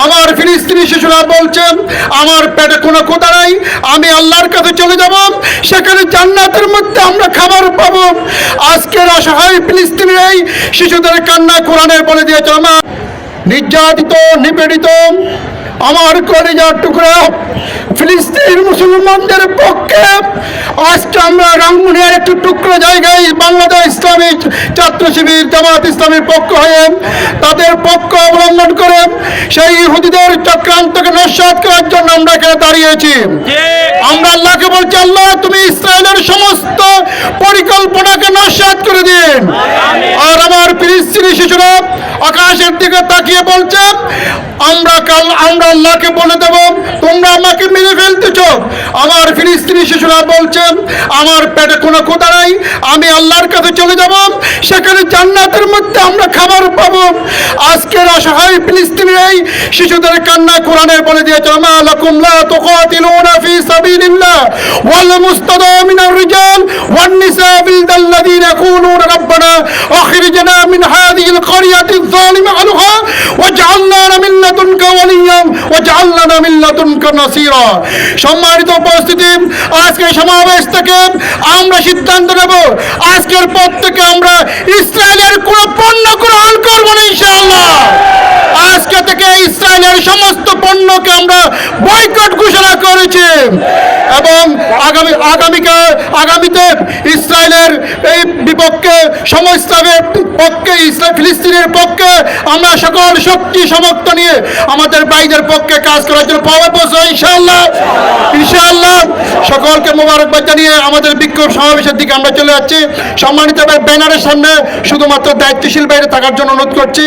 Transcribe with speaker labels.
Speaker 1: আমার ফিলিস্তিনি শিশুরা বলছেন, আমার পেটে কোনো ক্ষুধা নাই, আমি আল্লাহর কাছে চলে যাব, সেখানে জান্নাতের মধ্যে আমরা খাবার পাবো। আজকের অসহায় ফিলিস্তিনের এই শিশুদের কান্না কোরআনের বলে দিয়েছে, আমার নির্যাতিত নিপীড়িত আমার কলিজার টুকরা ফিলিস্তিন মুসলমানদের পক্ষে আজকে আমরা রাঙ্গুনিয়ার একটু টুকরো জায়গায় বাংলাদেশ ইসলামিক ছাত্র শিবির জামাত ইসলামের পক্ষ হয়ে তাদের পক্ষ অবলম্বন করে সেই ইহুদিদের চক্রান্তকে নস্যাৎ করার জন্য আমরা এখানে দাঁড়িয়েছি। আমরা আল্লাহকে বলছি, আল্লাহ তুমি ইসরায়েলের সমস্ত পরিকল্পনাকে নস্যাৎ করে দিন। আর আমার ফিলিস্তিনি শিশুরা আকাশের দিকে তাকিয়ে বলছে, আমরা আল্লাহকে বলে দেব, তোমরা আমাকে মেরে ফেলতেছ। আমার ফিলিস্তিনি শিশুরা বলছেন, আমার পেটে কোনো ক্ষুধা নাই, আমি আল্লাহর কাছে চলে যাব, সেখানে জান্নাতের মধ্যে আমরা খাবার পাবো। আজকের অসহায় ফিলিস্তিনের এই শিশুদের কান্না কোরআনের বলে দিয়েছে, মা লাকুম লা তুকাতিলুনা ফি সাবিলিল্লাহ ওয়াল মুস্তাদামিনার রিজাল ওয়ান নিসা বিল্লাযিনা ইয়াকুলুনা রাব্বানা আখরিজনা মিন হাযিহিল ক্বরিয়াতি যালিমা আহলুহা ওয়াজআলনা মিন লাদুনকা ওয়ালিয়্যান ওয়াজআলনা মিন লাদুনকা নাসীরা। সম্মানিত উপস্থিতি, আজকে সমাবেশ থেকে আমরা সিদ্ধান্ত নেব, আজকের পর থেকে আমরা ইসরায়েলের কোনো পণ্য গ্রহণ করব না ইনশাআল্লাহ। আজকে থেকে ইসরায়েলের সমস্ত পণ্যকে আমরা বয়কট ঘোষণা করেছি এবং আগামীতে ইসরায়েলের এই বিপক্ষে ইসলামের পক্ষে ফিলিস্তিনের পক্ষে আমরা সকল শক্তি সমর্থ নিয়ে আমাদের ভাইদের পক্ষে কাজ করার জন্য ইনশাআল্লাহ। সকলকে মোবারকবাদ জানিয়ে আমাদের বিক্ষোভ সমাবেশের দিকে আমরা চলে যাচ্ছি। সম্মানিত ব্যানারের সামনে শুধুমাত্র দায়িত্বশীল বাইরে থাকার জন্য অনুরোধ করছি।